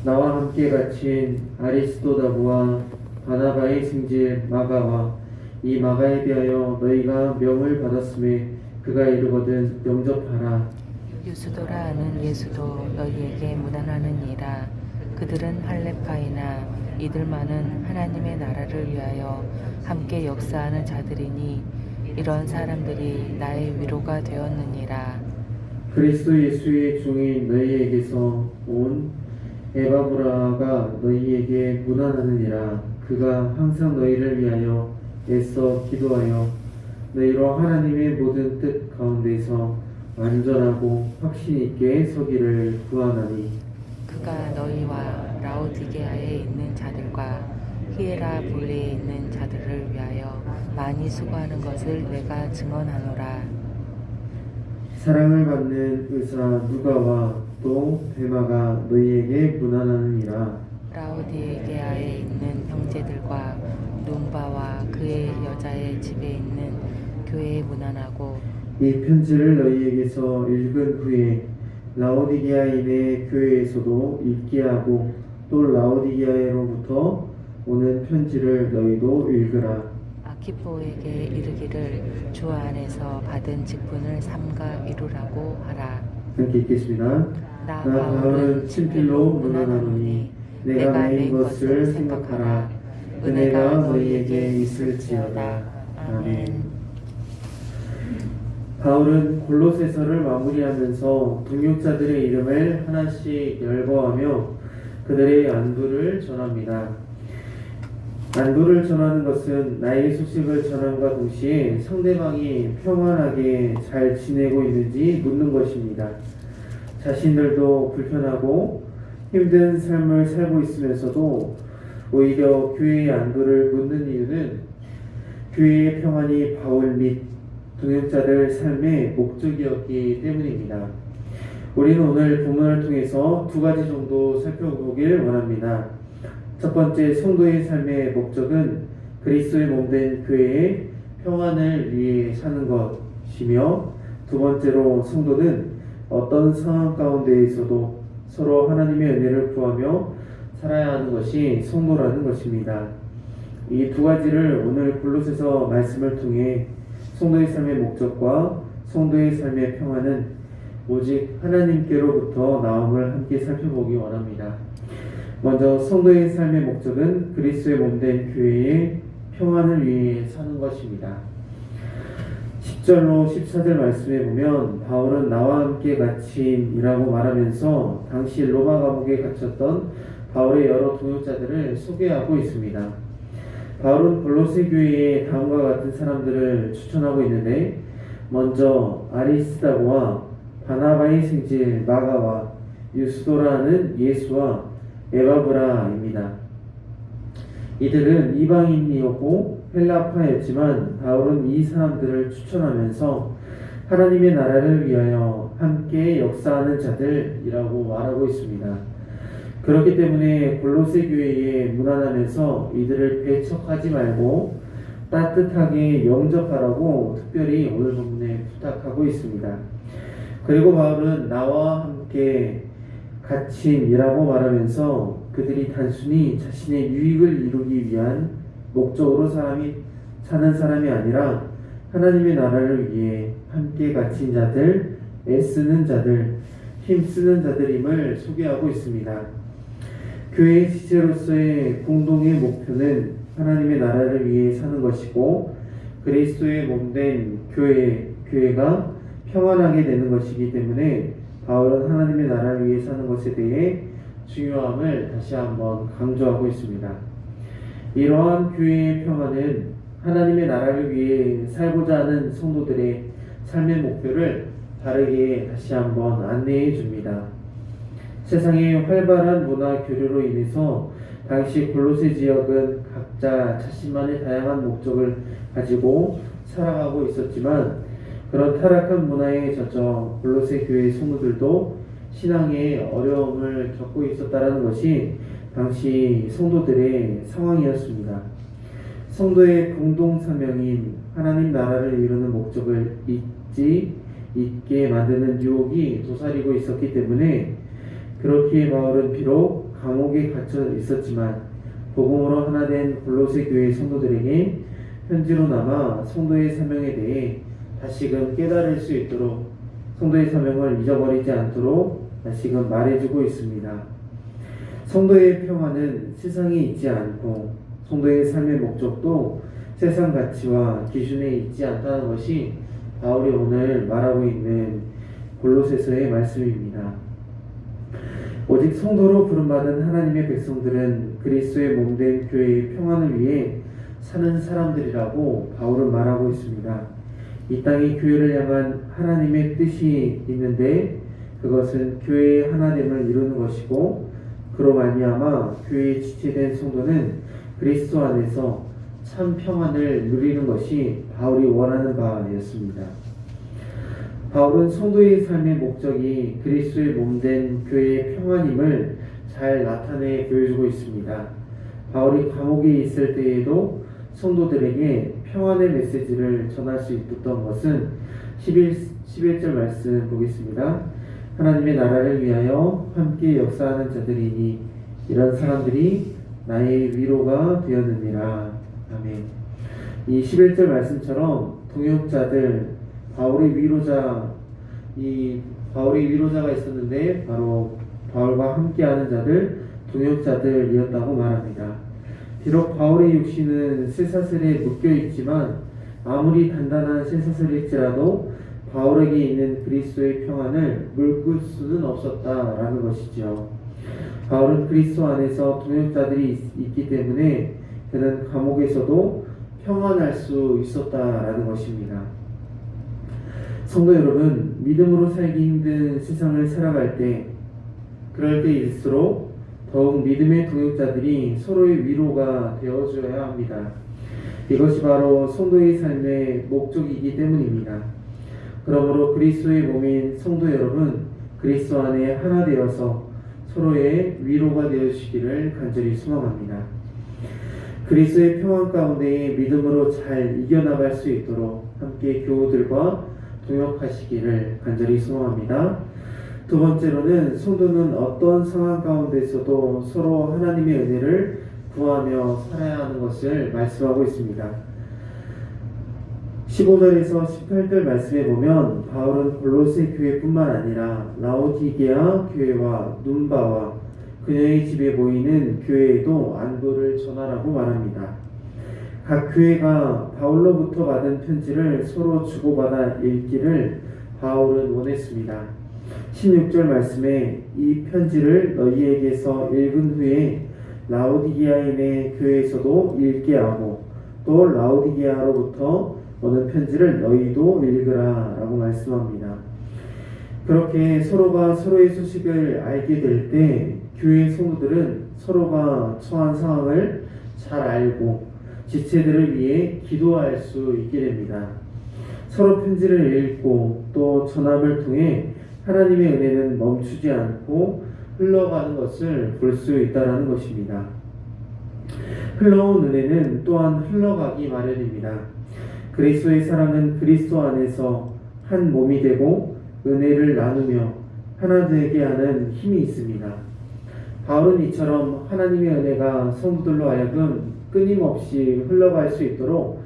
나와 함께 갇힌 아리스도다부와 바나바의 승질 마가와 이 마가에 대하여 너희가 명을 받았음에 그가 이르거든 영접하라. 유스도라 하는 예수도 너희에게 무난하느니라. 그들은 할레파이나 이들만은 하나님의 나라를 위하여 함께 역사하는 자들이니 이런 사람들이 나의 위로가 되었느니라. 그리스도 예수의 종인 너희에게서 온 에바브라가 너희에게 무난하느니라. 그가 항상 너희를 위하여 애써 기도하여 너희로 하나님의 모든 뜻 가운데서 완전하고 확신 있게 서기를 구하나니 그가 너희와 라오디게아에 있는 자들과 히에라볼리에 있는 자들을 위하여 많이 수고하는 것을 내가 증언하노라. 사랑을 받는 의사 누가와 또 데마가 너희에게 무난하느니라. 라오디게아에 있는 형제들과 눈바와 그의 여자의 집에 있는 교회에 무난하고 이 편지를 너희에게서 읽은 후에 라오디게아인의 교회에서도 읽게 하고 또 라오디게아로부터 오는 편지를 너희도 읽으라. 아키포에게 이르기를 주 안에서 받은 직분을 삼가 이루라고 하라. 함께 읽겠습니다. 나 바울은 친필로 무난하노니 내가 낸 것을 생각하라. 은혜가 너희에게 있을지어다. 아멘. 바울은 골로새서를 마무리하면서 동역자들의 이름을 하나씩 열거하며 그들의 안부를 전합니다. 안부를 전하는 것은 나의 소식을 전함과 동시에 상대방이 평안하게 잘 지내고 있는지 묻는 것입니다. 자신들도 불편하고 힘든 삶을 살고 있으면서도 오히려 교회의 안부를 묻는 이유는 교회의 평안이 바울 및 동역자들 삶의 목적이었기 때문입니다. 우리는 오늘 본문을 통해서 두 가지 정도 살펴보길 원합니다. 첫 번째, 성도의 삶의 목적은 그리스도의 몸된 교회의 평안을 위해 사는 것이며, 두 번째로 성도는 어떤 상황 가운데에서도 서로 하나님의 은혜를 구하며 살아야 하는 것이 성도라는 것입니다. 이 두 가지를 오늘 골로새서 말씀을 통해 성도의 삶의 목적과 성도의 삶의 평안은 오직 하나님께로부터 나옴을 함께 살펴보기 원합니다. 먼저 성도의 삶의 목적은 그리스도의 몸된 교회의 평안을 위해 사는 것입니다. 10절로 14절 말씀에 보면 바울은 나와 함께 갇힌이라고 말하면서 당시 로마 감옥에 갇혔던 바울의 여러 동역자들을 소개하고 있습니다. 바울은 골로새 교회에 다음과 같은 사람들을 추천하고 있는데, 먼저 아리스다고와 바나바의 생질 마가와 유스도라는 예수와 에바브라입니다. 이들은 이방인이었고 헬라파였지만 바울은 이 사람들을 추천하면서 하나님의 나라를 위하여 함께 역사하는 자들이라고 말하고 있습니다. 그렇기 때문에 골로새 교회에 무난하면서 이들을 배척하지 말고 따뜻하게 영접하라고 특별히 오늘 본문에 부탁하고 있습니다. 그리고 바울은 나와 함께 갇힌이라고 말하면서 그들이 단순히 자신의 유익을 이루기 위한 목적으로 사는 사람이 아니라 하나님의 나라를 위해 함께 갇힌 자들, 애쓰는 자들, 힘쓰는 자들임을 소개하고 있습니다. 교회의 지체로서의 공동의 목표는 하나님의 나라를 위해 사는 것이고 그리스도의 몸된 교회가 평안하게 되는 것이기 때문에 바울은 하나님의 나라를 위해 사는 것에 대해 중요함을 다시 한번 강조하고 있습니다. 이러한 교회의 평안은 하나님의 나라를 위해 살고자 하는 성도들의 삶의 목표를 다르게 다시 한번 안내해 줍니다. 세상의 활발한 문화 교류로 인해서 당시 골로새 지역은 각자 자신만의 다양한 목적을 가지고 살아가고 있었지만, 그런 타락한 문화에 젖어 골로새 교회 성도들도 신앙의 어려움을 겪고 있었다는 것이 당시 성도들의 상황이었습니다. 성도의 공동 사명인 하나님 나라를 이루는 목적을 잊게 만드는 유혹이 도사리고 있었기 때문에, 그렇기에 바울은 비록 감옥에 갇혀 있었지만 복음으로 하나 된 골로새 교회 성도들에게 편지로 남아 성도의 사명에 대해 다시금 깨달을 수 있도록 성도의 사명을 잊어버리지 않도록 다시금 말해주고 있습니다. 성도의 평화는 세상에 있지 않고 성도의 삶의 목적도 세상 가치와 기준에 있지 않다는 것이 바울이 오늘 말하고 있는 골로새서의 말씀입니다. 오직 성도로 부름받은 하나님의 백성들은 그리스도의 몸된 교회의 평안을 위해 사는 사람들이라고 바울은 말하고 있습니다. 이 땅의 교회를 향한 하나님의 뜻이 있는데 그것은 교회의 하나됨을 이루는 것이고 그로 말미암아 교회에 지체된 성도는 그리스도 안에서 참 평안을 누리는 것이 바울이 원하는 바였습니다. 바울은 성도의 삶의 목적이 그리스도의 몸된 교회의 평안임을 잘 나타내 보여주고 있습니다. 바울이 감옥에 있을 때에도 성도들에게 평안의 메시지를 전할 수 있었던 것은 11절 말씀 보겠습니다. 하나님의 나라를 위하여 함께 역사하는 자들이니 이런 사람들이 나의 위로가 되었느니라. 아멘. 이 11절 말씀처럼 동역자들, 바울의 위로자가 있었는데 바로 바울과 함께하는 자들, 동역자들이었다고 말합니다. 비록 바울의 육신은 쇠사슬에 묶여 있지만 아무리 단단한 쇠사슬일지라도 바울에게 있는 그리스도의 평안을 물을 수는 없었다라는 것이죠. 바울은 그리스도 안에서 동역자들이 있기 때문에 그는 감옥에서도 평안할 수 있었다라는 것입니다. 성도 여러분, 믿음으로 살기 힘든 세상을 살아갈 때 그럴 때일수록 더욱 믿음의 동역자들이 서로의 위로가 되어줘야 합니다. 이것이 바로 성도의 삶의 목적이기 때문입니다. 그러므로 그리스도의 몸인 성도 여러분, 그리스도 안에 하나 되어서 서로의 위로가 되어주시기를 간절히 소망합니다. 그리스도의 평안 가운데 믿음으로 잘 이겨나갈 수 있도록 함께 교우들과 동역하시기를 간절히 소망합니다. 두 번째로는 성도는 어떤 상황 가운데서도 서로 하나님의 은혜를 구하며 살아야 하는 것을 말씀하고 있습니다. 15절에서 18절 말씀에 보면 바울은 골로새 교회뿐만 아니라 라오디게아 교회와 눈바와 그녀의 집에 모이는 교회에도 안도를 전하라고 말합니다. 각 교회가 바울로부터 받은 편지를 서로 주고받아 읽기를 바울은 원했습니다. 16절 말씀에 이 편지를 너희에게서 읽은 후에 라오디게아인의 교회에서도 읽게 하고 또 라오디게아로부터 오는 편지를 너희도 읽으라 라고 말씀합니다. 그렇게 서로가 서로의 소식을 알게 될 때 교회 성도들은 서로가 처한 상황을 잘 알고 지체들을 위해 기도할 수 있게 됩니다. 서로 편지를 읽고 또 전함을 통해 하나님의 은혜는 멈추지 않고 흘러가는 것을 볼 수 있다는 것입니다. 흘러온 은혜는 또한 흘러가기 마련입니다. 그리스도의 사랑은 그리스도 안에서 한 몸이 되고 은혜를 나누며 하나 되게 하는 힘이 있습니다. 바울은 이처럼 하나님의 은혜가 성도들로 하여금 끊임없이 흘러갈 수 있도록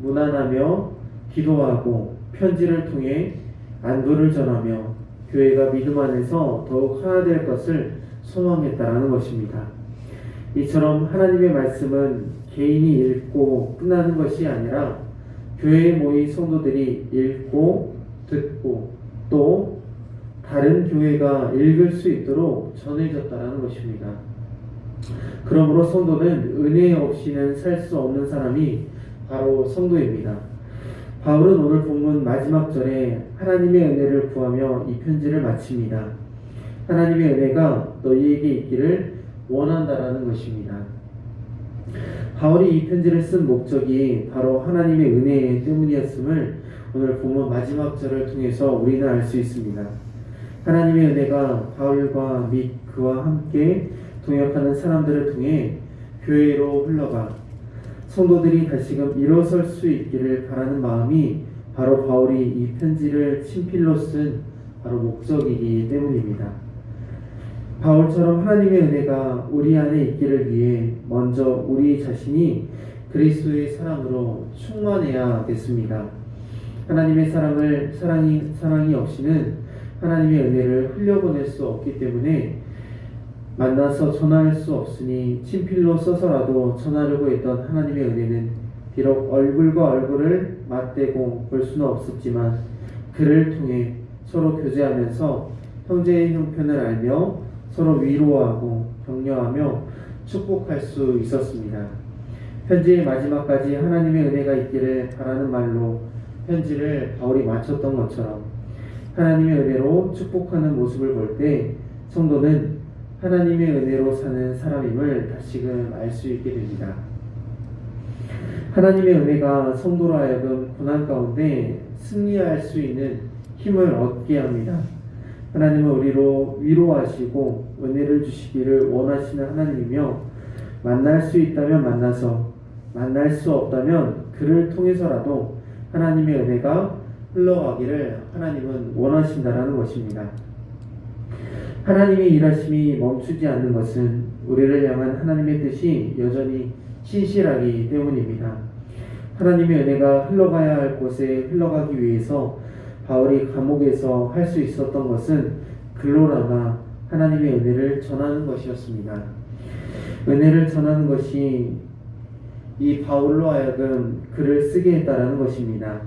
무난하며 기도하고 편지를 통해 안도를 전하며 교회가 믿음 안에서 더욱 하나 될 것을 소망했다라는 것입니다. 이처럼 하나님의 말씀은 개인이 읽고 끝나는 것이 아니라 교회에 모인 성도들이 읽고 듣고 또 다른 교회가 읽을 수 있도록 전해졌다라는 것입니다. 그러므로 성도는 은혜 없이는 살 수 없는 사람이 바로 성도입니다. 바울은 오늘 본문 마지막 절에 하나님의 은혜를 구하며 이 편지를 마칩니다. 하나님의 은혜가 너희에게 있기를 원한다라는 것입니다. 바울이 이 편지를 쓴 목적이 바로 하나님의 은혜 때문이었음을 오늘 본문 마지막 절을 통해서 우리는 알 수 있습니다. 하나님의 은혜가 바울과 및 그와 함께 동역하는 사람들을 통해 교회로 흘러가 성도들이 다시금 일어설 수 있기를 바라는 마음이 바로 바울이 이 편지를 친필로 쓴 바로 목적이기 때문입니다. 바울처럼 하나님의 은혜가 우리 안에 있기를 위해 먼저 우리 자신이 그리스도의 사랑으로 충만해야겠습니다. 하나님의 사랑이 없이는 하나님의 은혜를 흘려보낼 수 없기 때문에 만나서 전할 수 없으니 친필로 써서라도 전하려고 했던 하나님의 은혜는 비록 얼굴과 얼굴을 맞대고 볼 수는 없었지만 그를 통해 서로 교제하면서 형제의 형편을 알며 서로 위로하고 격려하며 축복할 수 있었습니다. 편지의 마지막까지 하나님의 은혜가 있기를 바라는 말로 편지를 바울이 마쳤던 것처럼 하나님의 은혜로 축복하는 모습을 볼 때 성도는 하나님의 은혜로 사는 사람임을 다시금 알 수 있게 됩니다. 하나님의 은혜가 성도로 하여금 고난 가운데 승리할 수 있는 힘을 얻게 합니다. 하나님은 우리로 위로하시고 은혜를 주시기를 원하시는 하나님이며 만날 수 있다면 만나서 만날 수 없다면 그를 통해서라도 하나님의 은혜가 흘러가기를 하나님은 원하신다라는 것입니다. 하나님의 일하심이 멈추지 않는 것은 우리를 향한 하나님의 뜻이 여전히 신실하기 때문입니다. 하나님의 은혜가 흘러가야 할 곳에 흘러가기 위해서 바울이 감옥에서 할 수 있었던 것은 글로나마 하나님의 은혜를 전하는 것이었습니다. 은혜를 전하는 것이 이 바울로 하여금 글을 쓰게 했다라는 것입니다.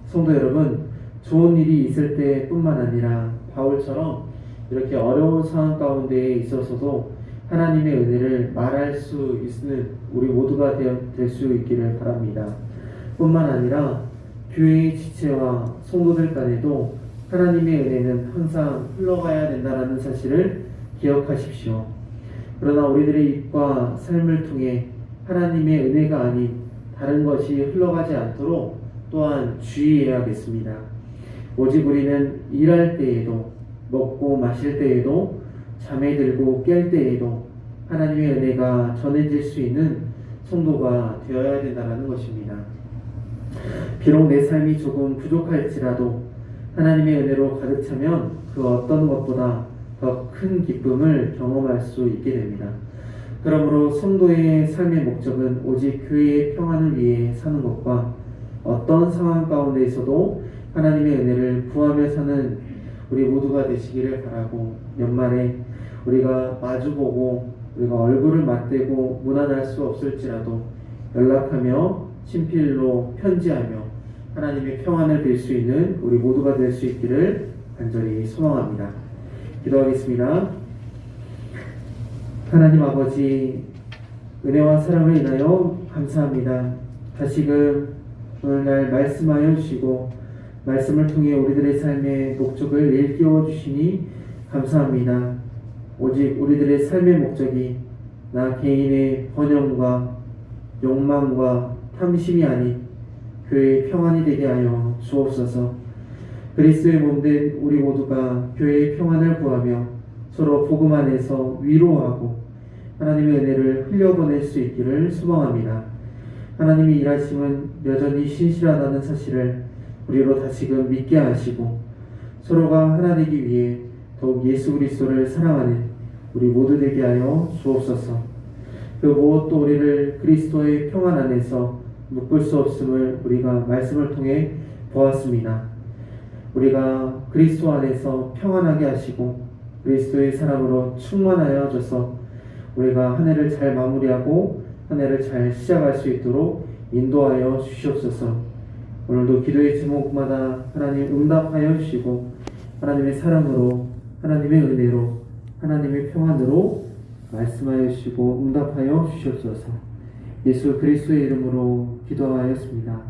성도 여러분, 좋은 일이 있을 때뿐만 아니라 바울처럼 이렇게 어려운 상황 가운데에 있어서도 하나님의 은혜를 말할 수 있는 우리 모두가 될 수 있기를 바랍니다. 뿐만 아니라 교회의 지체와 성도들 간에도 하나님의 은혜는 항상 흘러가야 된다는 사실을 기억하십시오. 그러나 우리들의 입과 삶을 통해 하나님의 은혜가 아닌 다른 것이 흘러가지 않도록 또한 주의해야겠습니다. 오직 우리는 일할 때에도 먹고 마실 때에도 잠에 들고 깰 때에도 하나님의 은혜가 전해질 수 있는 성도가 되어야 된다는 것입니다. 비록 내 삶이 조금 부족할지라도 하나님의 은혜로 가득 차면 그 어떤 것보다 더 큰 기쁨을 경험할 수 있게 됩니다. 그러므로 성도의 삶의 목적은 오직 교회의 평안을 위해 사는 것과 어떤 상황 가운데에서도 하나님의 은혜를 구하며 사는 우리 모두가 되시기를 바라고, 연말에 우리가 마주보고 우리가 얼굴을 맞대고 무난할 수 없을지라도 연락하며 친필로 편지하며 하나님의 평안을 빌 수 있는 우리 모두가 될 수 있기를 간절히 소망합니다. 기도하겠습니다. 하나님 아버지, 은혜와 사랑을 인하여 감사합니다. 다시금 오늘날 말씀하여 주시고 말씀을 통해 우리들의 삶의 목적을 일깨워 주시니 감사합니다. 오직 우리들의 삶의 목적이 나 개인의 번영과 욕망과 탐심이 아닌 교회의 평안이 되게 하여 주옵소서. 그리스도의 몸된 우리 모두가 교회의 평안을 구하며 서로 복음 안에서 위로하고 하나님의 은혜를 흘려보낼 수 있기를 소망합니다. 하나님의 일하심은 여전히 신실하다는 사실을 우리로 다시금 믿게 하시고 서로가 하나 되기 위해 더욱 예수 그리스도를 사랑하는 우리 모두 되게 하여 주옵소서. 그 무엇도 우리를 그리스도의 평안 안에서 묶을 수 없음을 우리가 말씀을 통해 보았습니다. 우리가 그리스도 안에서 평안하게 하시고 그리스도의 사랑으로 충만하여져서 우리가 한 해를 잘 마무리하고 한 해를 잘 시작할 수 있도록 인도하여 주시옵소서. 오늘도 기도의 제목마다 하나님 응답하여 주시고 하나님의 사랑으로, 하나님의 은혜로, 하나님의 평안으로 말씀하여 주시고 응답하여 주시옵소서. 예수 그리스도의 이름으로 기도하였습니다.